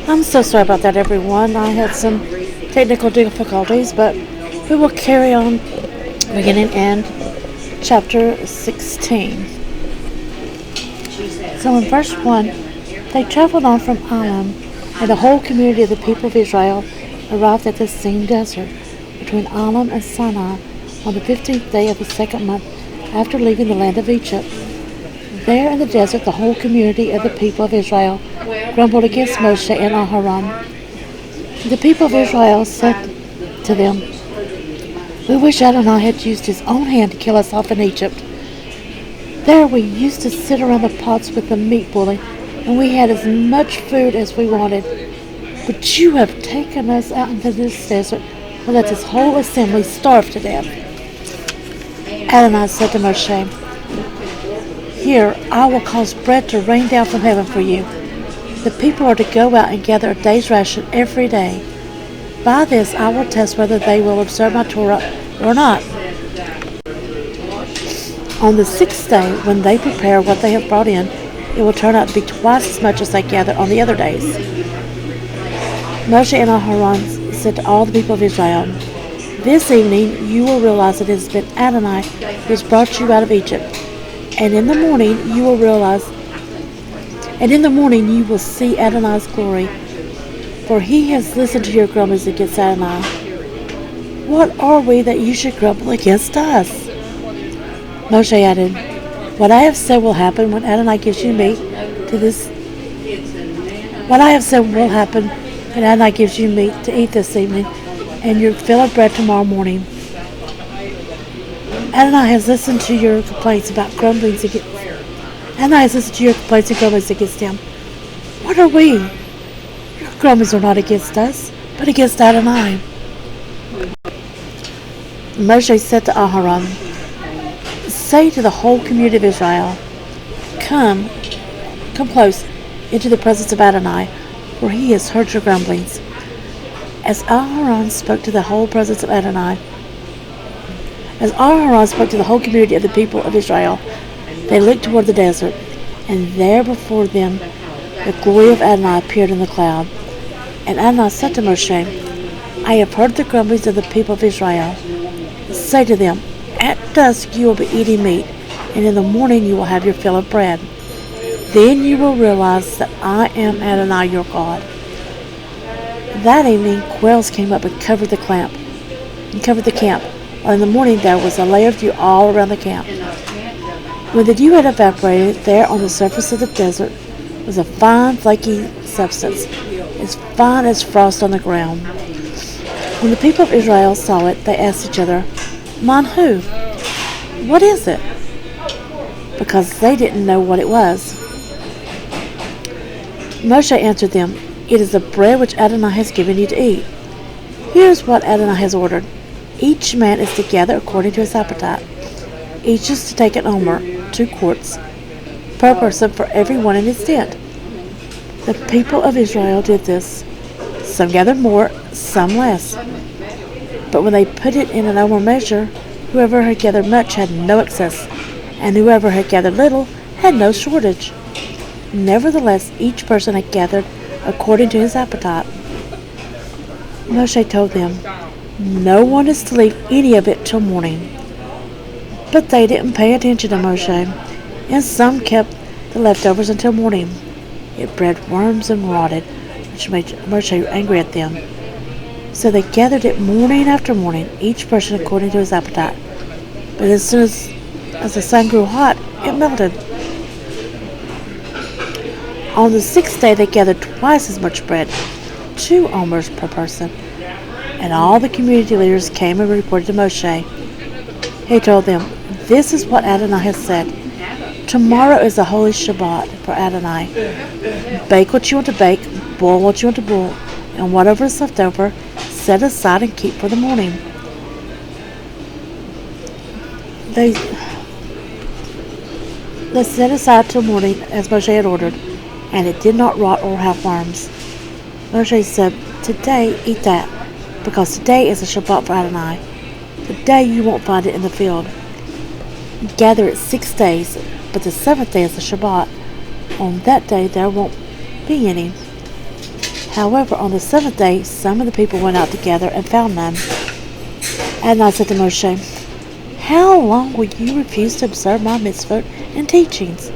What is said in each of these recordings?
I'm so sorry about that, everyone. I had some technical difficulties, but we will carry on beginning in chapter 16. So in verse 1, they traveled on from Elam, and the whole community of the people of Israel arrived at the Sin desert between Elam and Sinai on the 15th day of the second month after leaving the land of Egypt. There in the desert, the whole community of the people of Israel grumbled against Moshe and Aharon. The people of Israel said to them, "We wish Adonai had used his own hand to kill us off in Egypt. There we used to sit around the pots with the meat boiling, and we had as much food as we wanted. But you have taken us out into this desert and let this whole assembly starve to death." Adonai said to Moshe, "Here, I will cause bread to rain down from heaven for you. The people are to go out and gather a day's ration every day. By this I will test whether they will observe my Torah or not. On the sixth day, when they prepare what they have brought in, it will turn out to be twice as much as they gather on the other days." Moshe and Aharon said to all the people of Israel, "This evening you will realize that it has been Adonai who has brought you out of Egypt. And in the morning you will see Adonai's glory, for he has listened to your grumblings against Adonai. What are we that you should grumble against us?" Moshe added, "What I have said will happen when Adonai gives you meat to this. What I have said will happen when Adonai gives you meat to eat this evening, and your fill of bread tomorrow morning. Adonai has listened to your complaints about grumblings against. Adonai has listened to your complaints and grumblings against him. What are we? Your grumblings are not against us, but against Adonai." Moshe said to Aharon, "Say to the whole community of Israel, Come close into the presence of Adonai, for he has heard your grumblings." As Aharon spoke to the whole community of the people of Israel, they looked toward the desert, and there before them the glory of Adonai appeared in the cloud. And Adonai said to Moshe, "I have heard the grumblings of the people of Israel. Say to them, At dusk you will be eating meat, and in the morning you will have your fill of bread. Then you will realize that I am Adonai your God." That evening quails came up and covered the camp, while in the morning there was a layer of dew all around the camp. When the dew had evaporated, there on the surface of the desert was a fine flaky substance, as fine as frost on the ground. When the people of Israel saw it, they asked each other, "Manhu, what is it?" Because they didn't know what it was. Moshe answered them, "It is the bread which Adonai has given you to eat. Here's what Adonai has ordered. Each man is to gather according to his appetite. Each is to take an omer, 2 quarts, per person for everyone in his tent." The people of Israel did this. Some gathered more, some less. But when they put it in an omer measure, whoever had gathered much had no excess, and whoever had gathered little had no shortage. Nevertheless, each person had gathered according to his appetite. Moshe told them, "No one is to leave any of it till morning." But they didn't pay attention to Moshe, and some kept the leftovers until morning. It bred worms and rotted, which made Moshe angry at them. So they gathered it morning after morning, each person according to his appetite. But as soon as the sun grew hot, it melted. On the sixth day they gathered twice as much bread, 2 omers per person. And all the community leaders came and reported to Moshe. He told them, "This is what Adonai has said. Tomorrow is a holy Shabbat for Adonai. Bake what you want to bake, boil what you want to boil, and whatever is left over, set aside and keep for the morning." They set aside till morning as Moshe had ordered, and it did not rot or have worms. Moshe said, "Today eat that, because today is a Shabbat for Adonai. Today you won't find it in the field. Gather it 6 days, but the 7th day is the Shabbat. On that day there won't be any." However, on the seventh day, some of the people went out together and found none. Adonai said to Moshe, "How long will you refuse to observe my mitzvot and teachings?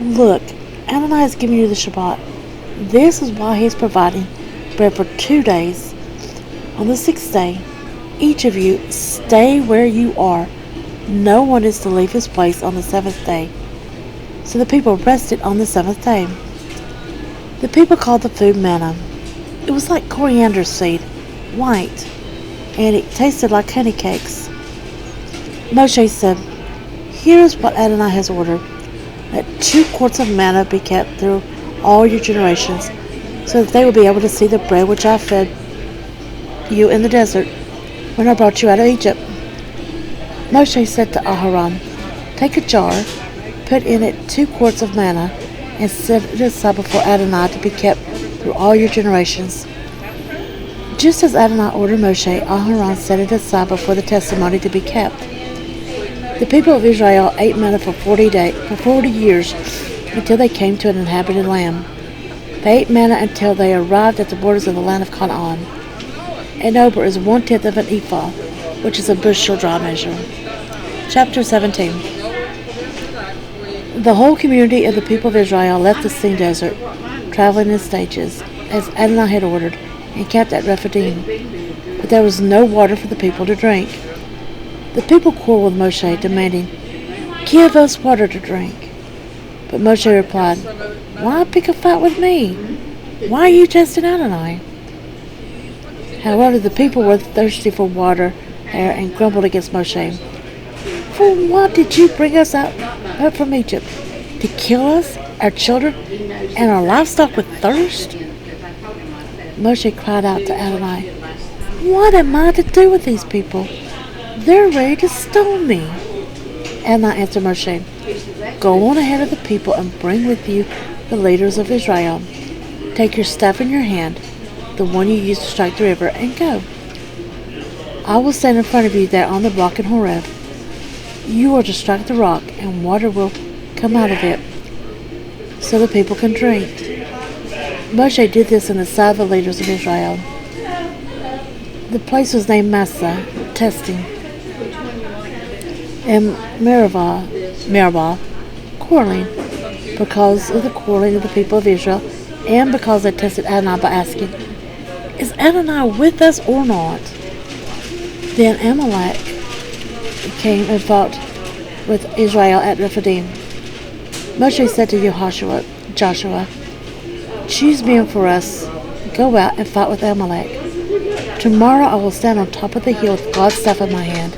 Look, Adonai has given you the Shabbat. This is why he is providing bread for 2 days. On the sixth day, each of you stay where you are. No one is to leave his place on the seventh day." So the people rested on the seventh day. The people called the food manna. It was like coriander seed, white, and it tasted like honey cakes. Moshe said, "Here is what Adonai has ordered. Let 2 quarts of manna be kept through all your generations, so that they will be able to see the bread which I fed you in the desert when I brought you out of Egypt." Moshe said to Aharon, "Take a jar, put in it 2 quarts of manna, and set it aside before Adonai to be kept through all your generations." Just as Adonai ordered Moshe, Aharon set it aside before the testimony to be kept. The people of Israel ate manna for 40 years until they came to an inhabited land. They ate manna until they arrived at the borders of the land of Canaan. An omer is 1/10 of an ephah, which is a bushel draw measure. Chapter 17. The whole community of the people of Israel left the Sin Desert, traveling in stages, as Adonai had ordered, and camped at Rephidim. But there was no water for the people to drink. The people quarreled with Moshe, demanding, "Give us water to drink." But Moshe replied, "Why pick a fight with me? Why are you testing Adonai?" However, the people were thirsty for water there and grumbled against Moshe. "For what did you bring us up from Egypt? To kill us, our children, and our livestock with thirst?" Moshe cried out to Adonai, "What am I to do with these people? They're ready to stone me." Adonai answered Moshe, "Go on ahead of the people and bring with you the leaders of Israel. Take your staff in your hand, the one you used to strike the river, and go. I will stand in front of you there on the rock in Horeb. You are to strike the rock, and water will come out of it, so the people can drink." Moshe did this in the sight of the leaders of Israel. The place was named Massah, testing, and Meribah, quarreling, because of the quarreling of the people of Israel, and because they tested Adonai by asking, "Is Adonai with us or not?" Then Amalek came and fought with Israel at Rephidim. Moshe said to Joshua, "Choose men for us. Go out and fight with Amalek. Tomorrow I will stand on top of the hill with God's staff in my hand."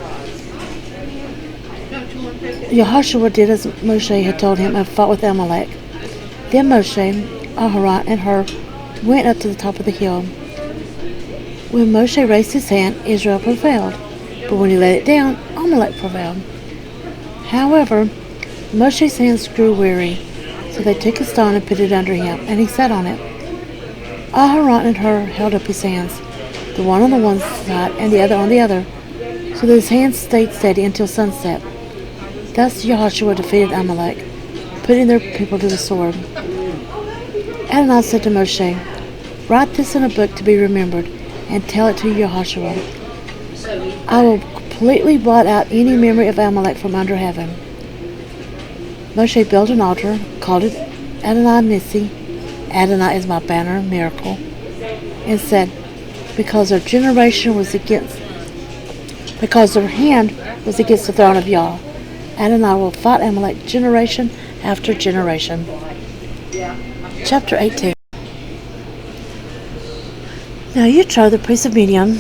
Yehoshua did as Moshe had told him and fought with Amalek. Then Moshe, Aharon, and Hur went up to the top of the hill. When Moshe raised his hand, Israel prevailed, but when he let it down, Amalek prevailed. However, Moshe's hands grew weary, so they took a stone and put it under him, and he sat on it. Aharon and Hur held up his hands, the one on the one side and the other on the other, so that his hands stayed steady until sunset. Thus Yehoshua defeated Amalek, putting their people to the sword. Adonai said to Moshe, "Write this in a book to be remembered, and tell it to Yehoshua. I will completely blot out any memory of Amalek from under heaven." Moshe built an altar, called it Adonai Nissi, Adonai is my banner, miracle, and said, because their hand was against the throne of Yah, Adonai will fight Amalek generation after generation. Chapter 18. Now Yitro, the priest of Midian,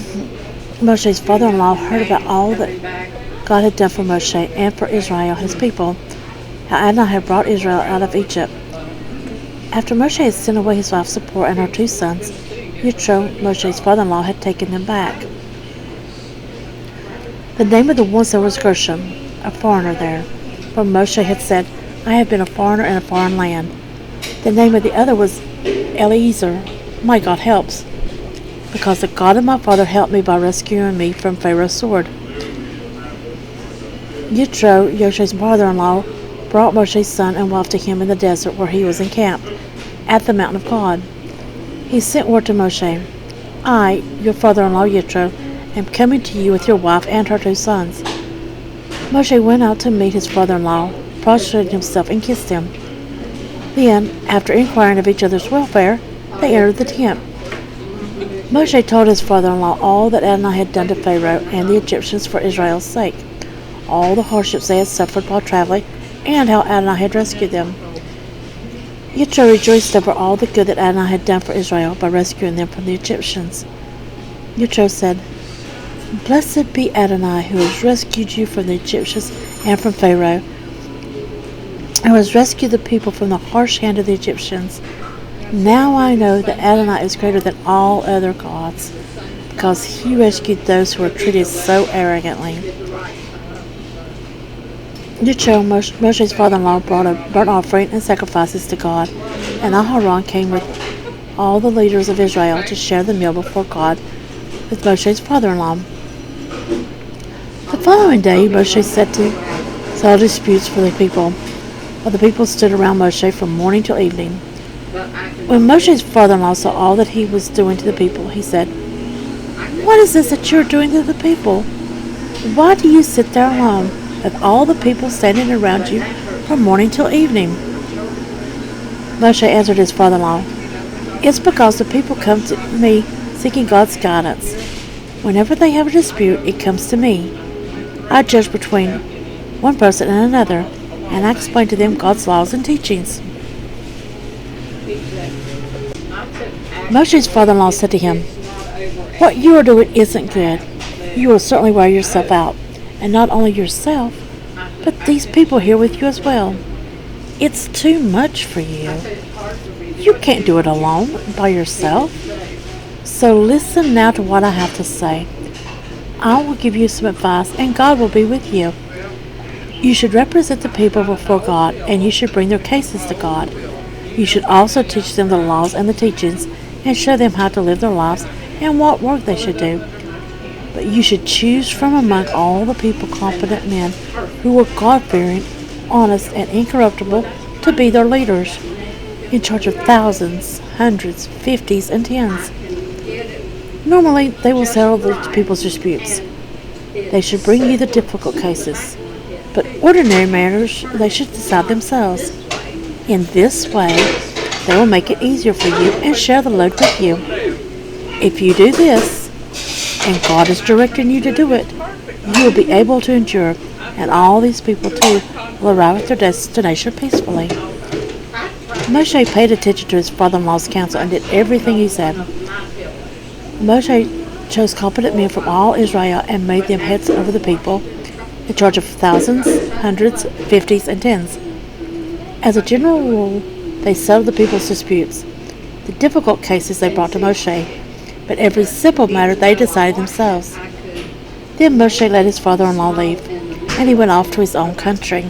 Moshe's father-in-law, heard about all that God had done for Moshe and for Israel, his people, how Adonai had brought Israel out of Egypt. After Moshe had sent away his wife Zipporah and her 2 sons, Yitro, Moshe's father-in-law, had taken them back. The name of the one son was Gershom, a foreigner there, for Moshe had said, "I have been a foreigner in a foreign land." The name of the other was Eliezer, "My God helps," because the God of my father helped me by rescuing me from Pharaoh's sword. Yitro, Moshe's father-in-law, brought Moshe's son and wife to him in the desert where he was encamped, at the mountain of God. He sent word to Moshe, I, your father-in-law Yitro, am coming to you with your wife and her 2 sons. Moshe went out to meet his father-in-law, prostrated himself, and kissed him. Then, after inquiring of each other's welfare, they entered the tent. Moshe told his father-in-law all that Adonai had done to Pharaoh and the Egyptians for Israel's sake, all the hardships they had suffered while traveling, and how Adonai had rescued them. Yitro rejoiced over all the good that Adonai had done for Israel by rescuing them from the Egyptians. Yitro said, Blessed be Adonai, who has rescued you from the Egyptians and from Pharaoh, who has rescued the people from the harsh hand of the Egyptians. Now I know that Adonai is greater than all other gods, because he rescued those who were treated so arrogantly. Yitro, Moshe's father-in-law, brought a burnt offering and sacrifices to God, and Aharon came with all the leaders of Israel to share the meal before God with Moshe's father-in-law. The following day, Moshe set to settle disputes for the people, while the people stood around Moshe from morning till evening. When Moshe's father-in-law saw all that he was doing to the people, he said, What is this that you are doing to the people? Why do you sit there alone, with all the people standing around you from morning till evening? Moshe answered his father-in-law, It's because the people come to me seeking God's guidance. Whenever they have a dispute, it comes to me. I judge between one person and another, and I explain to them God's laws and teachings. Moshe's father-in-law said to him, What you are doing isn't good. You will certainly wear yourself out, and not only yourself, but these people here with you as well. It's too much for you. You can't do it alone, by yourself. So listen now to what I have to say. I will give you some advice, and God will be with you. You should represent the people before God, and you should bring their cases to God. You should also teach them the laws and the teachings, and show them how to live their lives and what work they should do. But you should choose from among all the people competent men who were God-fearing, honest, and incorruptible to be their leaders, in charge of thousands, hundreds, fifties, and tens. Normally, they will settle the people's disputes. They should bring you the difficult cases, but ordinary matters they should decide themselves. In this way, they will make it easier for you and share the load with you. If you do this, and God is directing you to do it, you will be able to endure, and all these people too will arrive at their destination peacefully. Moshe paid attention to his father-in-law's counsel and did everything he said. Moshe chose competent men from all Israel and made them heads over the people, in charge of thousands, hundreds, fifties, and tens. As a general rule, they settled the people's disputes. The difficult cases they brought to Moshe, but every simple matter they decided themselves. Then Moshe let his father-in-law leave, and he went off to his own country.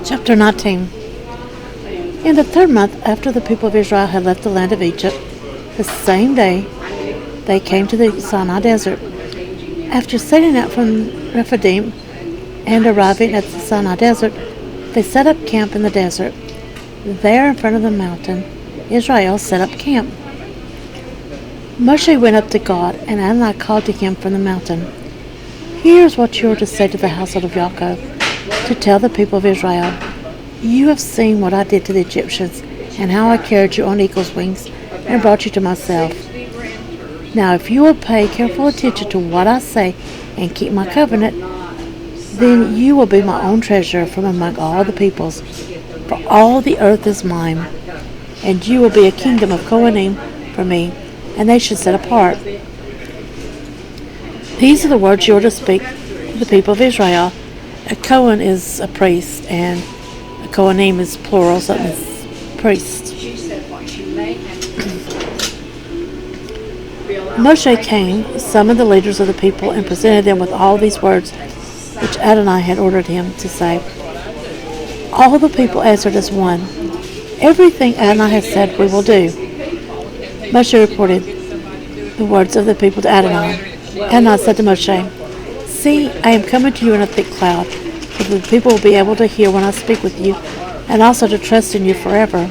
Chapter 19. In the 3rd month after the people of Israel had left the land of Egypt, the same day they came to the Sinai desert. After setting out from Rephidim and arriving at the Sinai desert, they set up camp in the desert. There in front of the mountain, Israel set up camp. Moshe went up to God, and Adonai called to him from the mountain. Here's what you are to say to the household of Yaakov, to tell the people of Israel. You have seen what I did to the Egyptians, and how I carried you on eagle's wings and brought you to myself. Now if you will pay careful attention to what I say and keep my covenant, then you will be my own treasure from among all the peoples, for all the earth is mine, and you will be a kingdom of Kohanim for me, a nation set apart. These are the words you are to speak to the people of Israel. A Kohen is a priest, and a Kohanim is plural, so it means priest. Moshe came, summoned the leaders of the people, and presented them with all these words which Adonai had ordered him to say. All the people answered as one, Everything Adonai has said we will do. Moshe reported the words of the people to Adonai. Adonai said to Moshe, See, I am coming to you in a thick cloud, so that the people will be able to hear when I speak with you, and also to trust in you forever.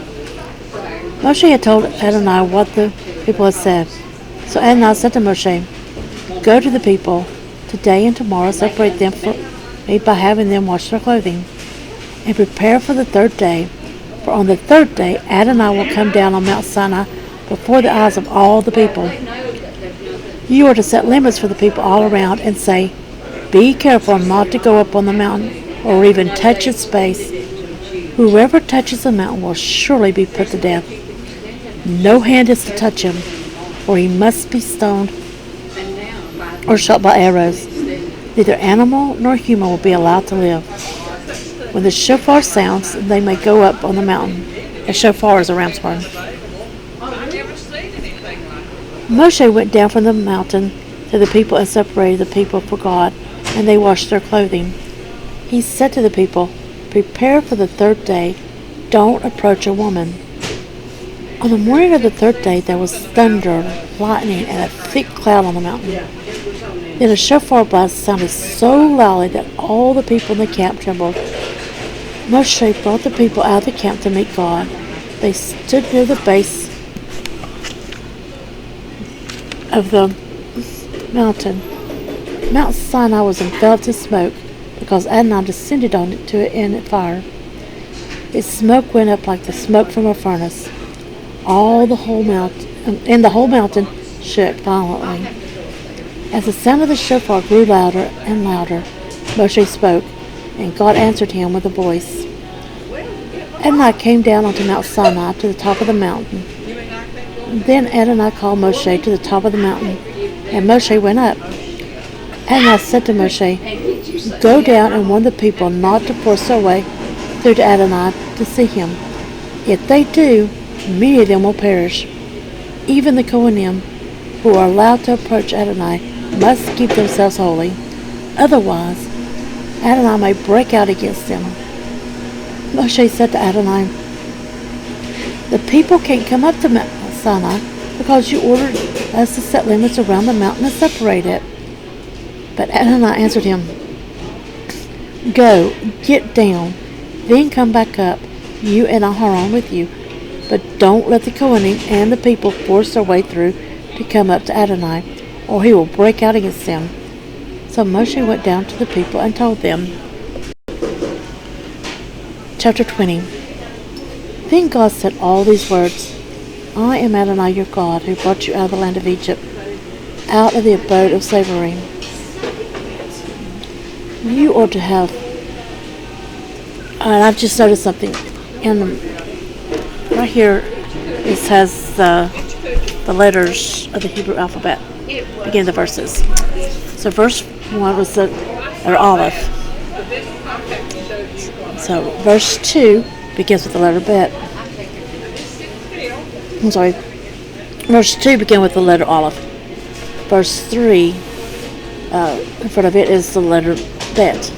Moshe had told Adonai what the people had said. So Adonai said to Moshe, "Go to the people. Today and tomorrow separate them from me by having them wash their clothing. And prepare for the third day. For on the third day Adonai will come down on Mount Sinai before the eyes of all the people. You are to set limits for the people all around and say, 'Be careful not to go up on the mountain or even touch its base. Whoever touches the mountain will surely be put to death. No hand is to touch him, or he must be stoned or shot by arrows. Neither animal nor human will be allowed to live. When the shofar sounds, they may go up on the mountain.'" A shofar is a ram's horn. Moshe went down from the mountain to the people and separated the people for God, and they washed their clothing. He said to the people, "Prepare for the third day. Don't approach a woman." On the morning of the third day there was thunder, lightning, and a thick cloud on the mountain. Then a shofar blast sounded so loudly that all the people in the camp trembled. Moshe brought the people out of the camp to meet God. They stood near the base of the mountain. Mount Sinai was enveloped in smoke because Adonai descended onto it in fire. Its smoke went up like the smoke from a furnace. The whole mountain shook violently. As the sound of the shofar grew louder and louder, Moshe spoke, and God answered him with a voice. Adonai came down onto Mount Sinai to the top of the mountain. Then Adonai called Moshe to the top of the mountain, and Moshe went up. Adonai said to Moshe, "Go down and warn the people not to force their way through to Adonai to see him. If they do, many of them will perish. Even the Kohanim, who are allowed to approach Adonai, must keep themselves holy. Otherwise, Adonai may break out against them." Moshe said to Adonai, "The people can't come up to Mount Sinai because you ordered us to set limits around the mountain and separate it." But Adonai answered him, "Go, get down, then come back up, you and Aharon with you. But don't let the Kohanim and the people force their way through to come up to Adonai, or he will break out against them." So Moshe went down to the people and told them. Chapter 20. Then God said all these words, "I am Adonai your God, who brought you out of the land of Egypt, out of the abode of slavery. You ought to have..." And I've just noticed something. Right here, it has the letters of the Hebrew alphabet. Begin the verses. So verse 1 was the letter Aleph. So verse 2 begins with the letter Bet. I'm sorry. Verse 2 begins with the letter Aleph. Verse 3, in front of it is the letter Bet.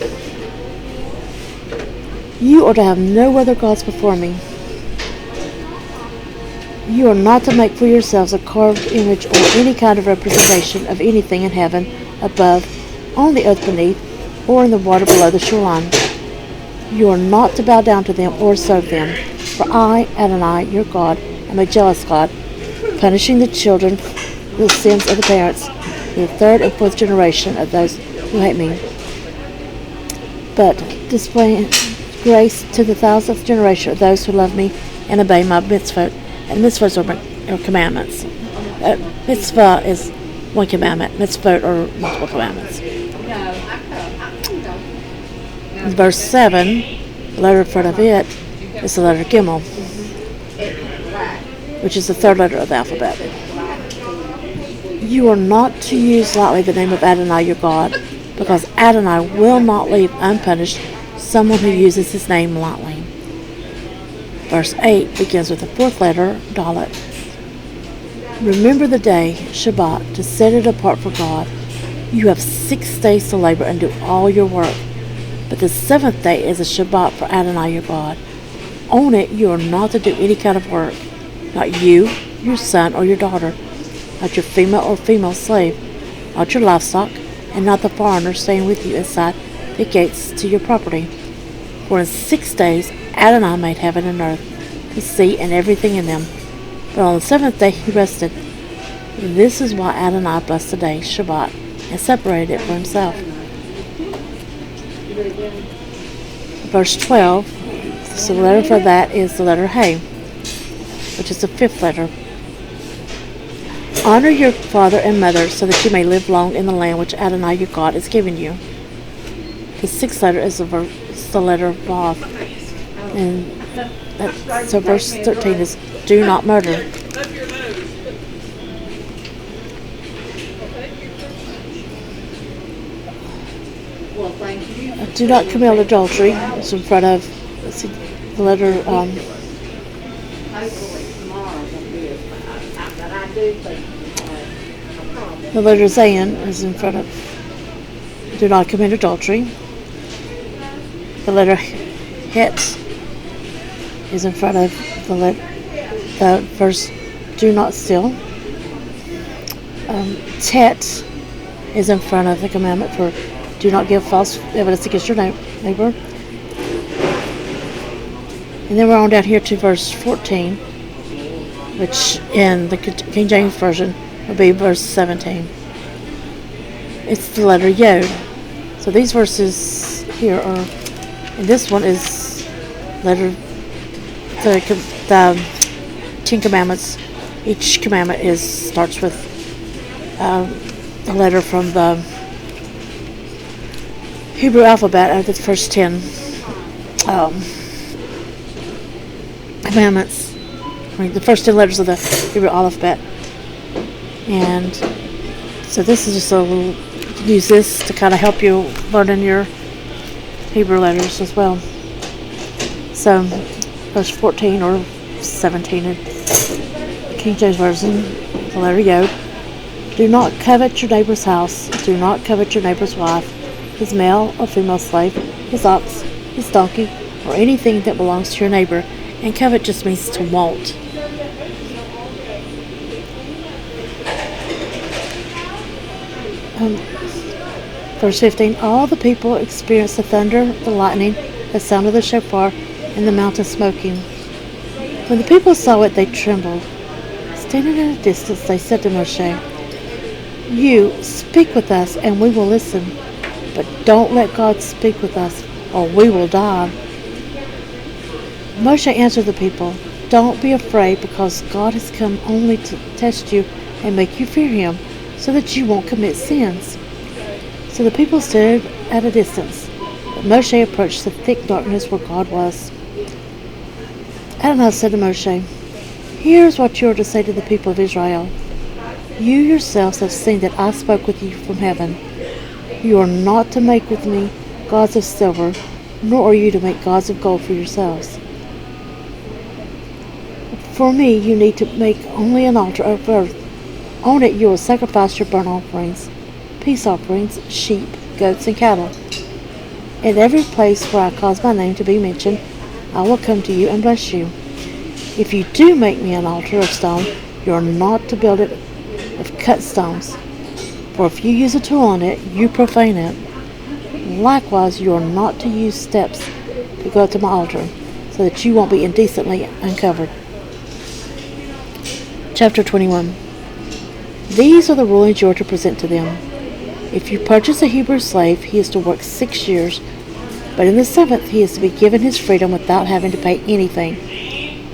You are to have no other gods before me. You are not to make for yourselves a carved image or any kind of representation of anything in heaven above, on the earth beneath, or in the water below the shoreline. You are not to bow down to them or serve them, for I, Adonai, your God, am a jealous God, punishing the children for the sins of the parents, to the third and fourth generation of those who hate me, but displaying grace to the thousandth generation of those who love me and obey my mitzvot. And mitzvot are commandments. Mitzvah is one commandment. Mitzvot are multiple commandments. In verse 7, the letter in front of it is the letter Gimel, which is the third letter of the alphabet. You are not to use lightly the name of Adonai your God, because Adonai will not leave unpunished someone who uses his name lightly. Verse 8 begins with the fourth letter, Dalet. Remember the day, Shabbat, to set it apart for God. You have 6 days to labor and do all your work. But the 7th day is a Shabbat for Adonai your God. On it you are not to do any kind of work. Not you, your son, or your daughter. Not your female or female slave. Not your livestock, and not the foreigner staying with you inside the gates to your property. For in 6 days Adonai made heaven and earth, the sea and everything in them. But on the seventh day he rested. This is why Adonai blessed the day, Shabbat, and separated it for himself. Verse 12, so the letter for that is the letter Hey, which is the fifth letter. Honor your father and mother so that you may live long in the land which Adonai your God is giving you. The sixth letter is the letter Vav. And so verse 13 is do not murder. Do not commit adultery. It's in front of the letter the letter Zayin is in front of do not commit adultery. The letter Het is in front of the verse do not steal. Tet is in front of the commandment for do not give false evidence against your neighbor. And then we're on down here to verse 14, which in the King James Version will be verse 17. It's the letter Yod. So these verses here are, and this one is letter, the 10 Commandments. Each commandment starts with a letter from the Hebrew alphabet out of the first 10 commandments. The first 10 letters of the Hebrew alphabet. And so this is just a little, use this to kind of help you learn your Hebrew letters as well. So verse 14 or 17 in King James Version, the letter Yod. Do not covet your neighbor's house. Do not covet your neighbor's wife, his male or female slave, his ox, his donkey, or anything that belongs to your neighbor. And covet just means to want. Verse 15, all the people experienced the thunder, the lightning, the sound of the shofar, and the mountain smoking. When the people saw it, they trembled. Standing at a distance, they said to Moshe, you speak with us, and we will listen. But don't let God speak with us, or we will die. Moshe answered the people, don't be afraid, because God has come only to test you and make you fear him, so that you won't commit sins. So the people stood at a distance, but Moshe approached the thick darkness where God was. Adonai said to Moshe, here's what you are to say to the people of Israel. You yourselves have seen that I spoke with you from heaven. You are not to make with me gods of silver, nor are you to make gods of gold for yourselves. For me, you need to make only an altar of earth. On it you will sacrifice your burnt offerings, peace offerings, sheep, goats, and cattle. In every place where I cause my name to be mentioned, I will come to you and bless you. If you do make me an altar of stone, you are not to build it of cut stones. For if you use a tool on it, you profane it. Likewise, you are not to use steps to go up to my altar, so that you won't be indecently uncovered. Chapter 21. These are the rulings you are to present to them. If you purchase a Hebrew slave, he is to work 6 years, but in the seventh he is to be given his freedom without having to pay anything.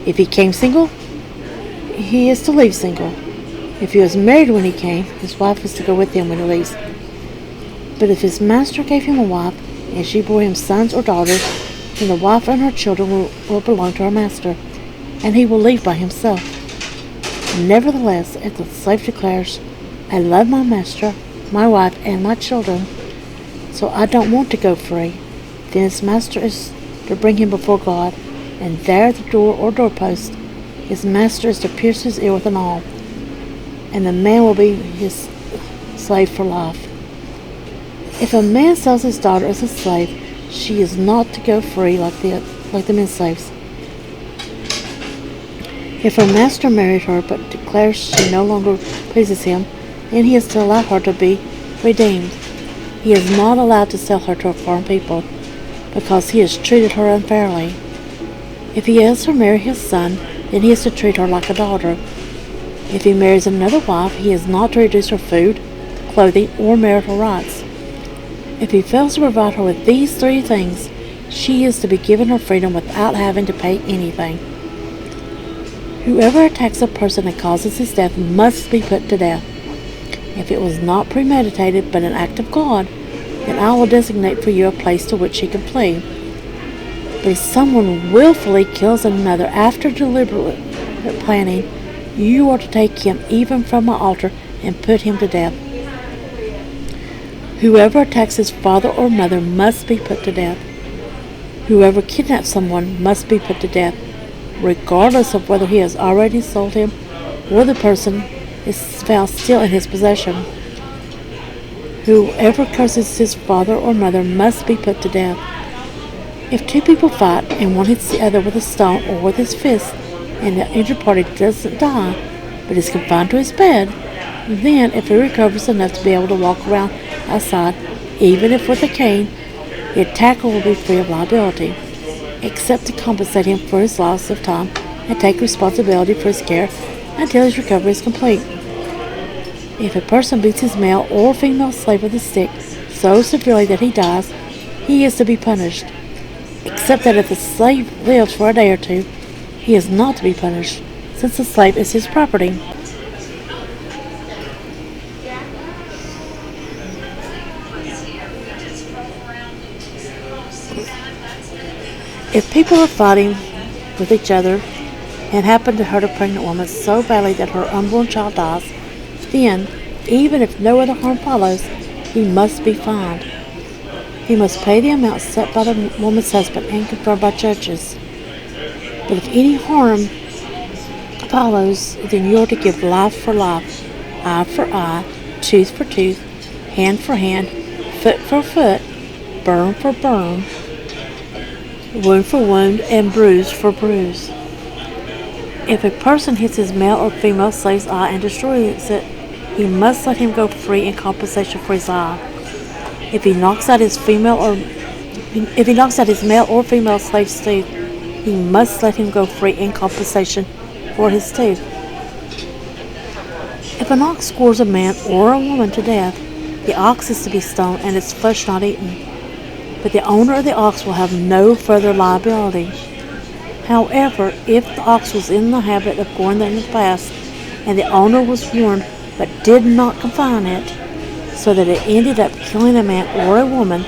If he came single, he is to leave single. If he was married when he came, his wife is to go with him when he leaves. But if his master gave him a wife, and she bore him sons or daughters, then the wife and her children will belong to her master, and he will leave by himself. Nevertheless, if the slave declares, I love my master, my wife, and my children, so I don't want to go free, then his master is to bring him before God, and there at the door or doorpost, his master is to pierce his ear with an awl, and the man will be his slave for life. If a man sells his daughter as a slave, she is not to go free like the men's slaves. If her master married her but declares she no longer pleases him, then he is to allow her to be redeemed. He is not allowed to sell her to a foreign people, because he has treated her unfairly. If he is to marry his son, then he is to treat her like a daughter. If he marries another wife, he is not to reduce her food, clothing, or marital rights. If he fails to provide her with these three things, she is to be given her freedom without having to pay anything. Whoever attacks a person and causes his death must be put to death. If it was not premeditated but an act of God, then I will designate for you a place to which he can flee. But if someone willfully kills another after deliberate planning, you are to take him even from my altar and put him to death. Whoever attacks his father or mother must be put to death. Whoever kidnaps someone must be put to death, regardless of whether he has already sold him or the person is found still in his possession. Whoever curses his father or mother must be put to death. If two people fight and one hits the other with a stone or with his fist, and the injured party doesn't die, but is confined to his bed, then if he recovers enough to be able to walk around outside, even if with a cane, the attacker will be free of liability, except to compensate him for his loss of time and take responsibility for his care until his recovery is complete. If a person beats his male or female slave with a stick so severely that he dies, he is to be punished, except that if the slave lives for a day or two, he is not to be punished, since the slave is his property. If people are fighting with each other and happen to hurt a pregnant woman so badly that her unborn child dies, then, even if no other harm follows, he must be fined. He must pay the amount set by the woman's husband and confirmed by judges. But if any harm follows, then you are to give life for life, eye for eye, tooth for tooth, hand for hand, foot for foot, burn for burn, wound for wound, and bruise for bruise. If a person hits his male or female slave's eye and destroys it, he must let him go free in compensation for his eye. If he knocks out his male or female slave's tooth, he must let him go free in compensation for his tooth. If an ox scores a man or a woman to death, the ox is to be stoned and its flesh not eaten. But the owner of the ox will have no further liability. However, if the ox was in the habit of goring in the past, and the owner was warned but did not confine it, so that it ended up killing a man or a woman,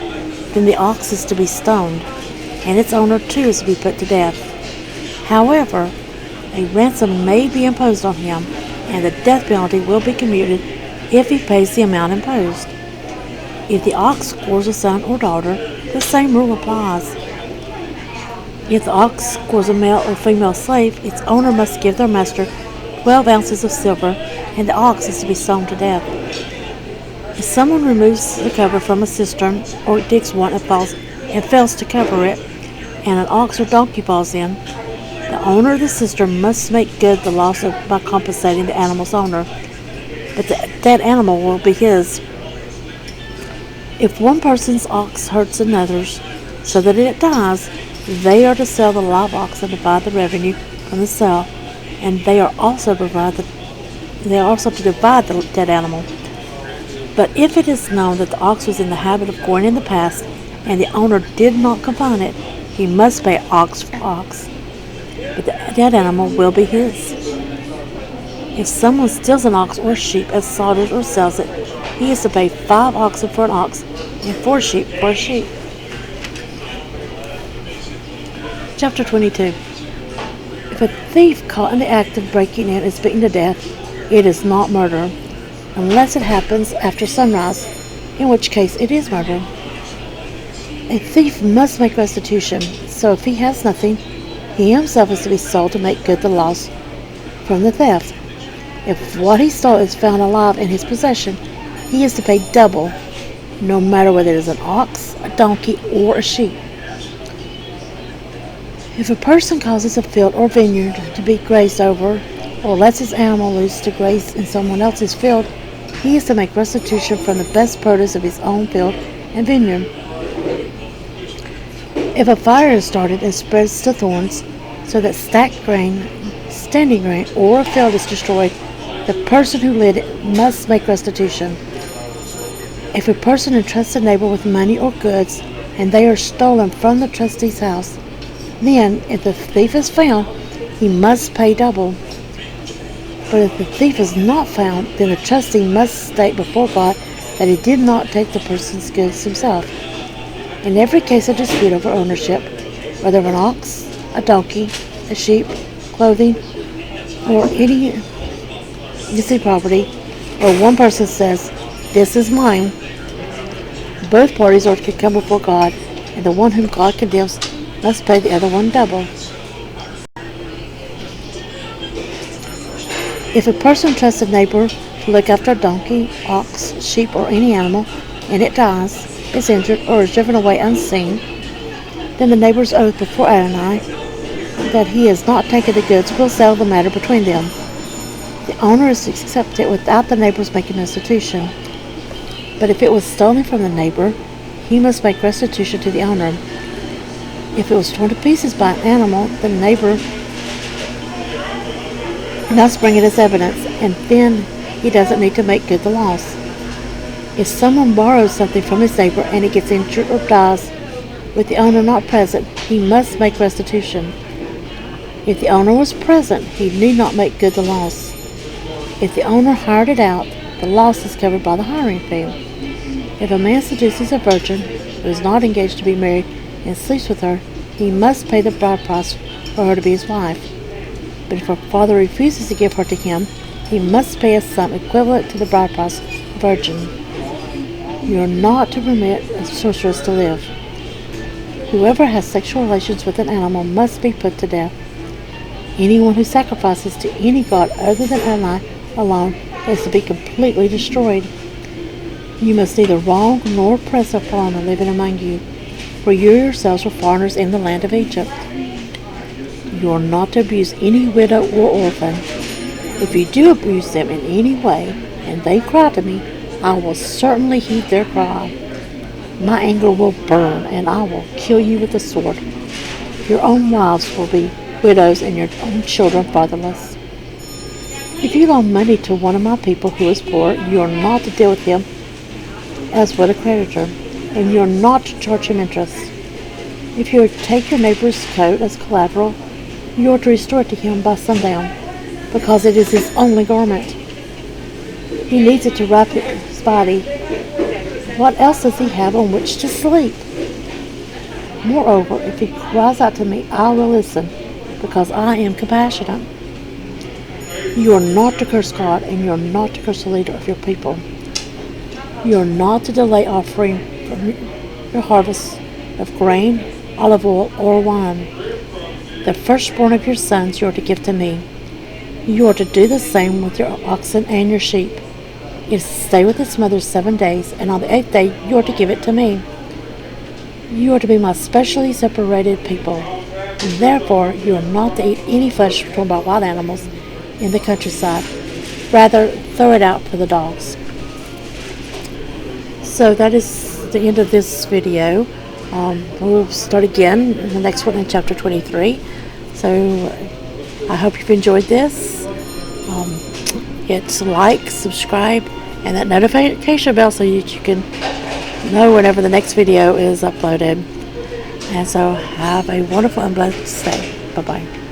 then the ox is to be stoned, and its owner too is to be put to death. However, a ransom may be imposed on him, and the death penalty will be commuted if he pays the amount imposed. If the ox scores a son or daughter, the same rule applies. If the ox scores a male or female slave, its owner must give their master 12 ounces of silver, and the ox is to be stoned to death. If someone removes the cover from a cistern or digs one and fails to cover it, and an ox or donkey falls in, the owner of the cistern must make good the loss by compensating the animal's owner, but that animal will be his. If one person's ox hurts another's so that it dies, they are to sell the live ox and divide the revenue from the sale, and they are also to divide the dead animal. But if it is known that the ox was in the habit of goring in the past, and the owner did not confine it, he must pay ox for ox, but the dead animal will be his. If someone steals an ox or sheep and slaughters or sells it, he is to pay 5 oxen for an ox and 4 sheep for a sheep. Chapter 22. If a thief caught in the act of breaking in is beaten to death, it is not murder, unless it happens after sunrise, in which case it is murder. A thief must make restitution, so if he has nothing, he himself is to be sold to make good the loss from the theft. If what he stole is found alive in his possession, he is to pay double, no matter whether it is an ox, a donkey, or a sheep. If a person causes a field or vineyard to be grazed over, or lets his animal loose to graze in someone else's field, he is to make restitution from the best produce of his own field and vineyard. If a fire is started and spreads to thorns, so that standing grain, or a field is destroyed, the person who led it must make restitution. If a person entrusts a neighbor with money or goods, and they are stolen from the trustee's house, then, if the thief is found, he must pay double. But if the thief is not found, then the trustee must state before God that he did not take the person's goods himself. In every case of dispute over ownership, whether of an ox, a donkey, a sheep, clothing, or any missing property, or one person says, "This is mine," both parties are to come before God, and the one whom God condemns must pay the other one double. If a person trusts a neighbor to look after a donkey, ox, sheep, or any animal, and it dies, is injured, or is driven away unseen, then the neighbor's oath before Adonai that he has not taken the goods will settle the matter between them. The owner is to accept it without the neighbor's making restitution. But if it was stolen from the neighbor, he must make restitution to the owner. If it was torn to pieces by an animal, the neighbor must bring it as evidence, and then he doesn't need to make good the loss. If someone borrows something from his neighbor and he gets injured or dies with the owner not present, he must make restitution. If the owner was present, he need not make good the loss. If the owner hired it out, the loss is covered by the hiring fee. If a man seduces a virgin who is not engaged to be married and sleeps with her, he must pay the bride price for her to be his wife. But if her father refuses to give her to him, he must pay a sum equivalent to the bride price of a virgin. You are not to permit a sorceress to live. Whoever has sexual relations with an animal must be put to death. Anyone who sacrifices to any god other than Adonai alone is to be completely destroyed. You must neither wrong nor oppress a foreigner living among you, for you yourselves were foreigners in the land of Egypt. You are not to abuse any widow or orphan. If you do abuse them in any way, and they cry to me, I will certainly heed their cry. My anger will burn, and I will kill you with the sword. Your own wives will be widows, and your own children fatherless. If you loan money to one of my people who is poor, you are not to deal with him as with a creditor, and you are not to charge him interest. If you take your neighbor's coat as collateral, you are to restore it to him by sundown, because it is his only garment. He needs it to wrap his body. What else does he have on which to sleep? Moreover, if he cries out to me, I will listen, because I am compassionate. You are not to curse God, and you are not to curse the leader of your people. You are not to delay offering from your harvest of grain, olive oil, or wine. The firstborn of your sons you are to give to me. You are to do the same with your oxen and your sheep. It is to stay with its mother 7 days, and on the 8th day you are to give it to me. You are to be my specially separated people. And therefore you are not to eat any flesh torn by wild animals in the countryside. Rather, throw it out for the dogs. So that is the end of this video. We'll start again in the next one in chapter 23. So I hope you've enjoyed this. Hit like, subscribe, and that notification bell so that you can know whenever the next video is uploaded. And so have a wonderful and blessed day. Bye-bye.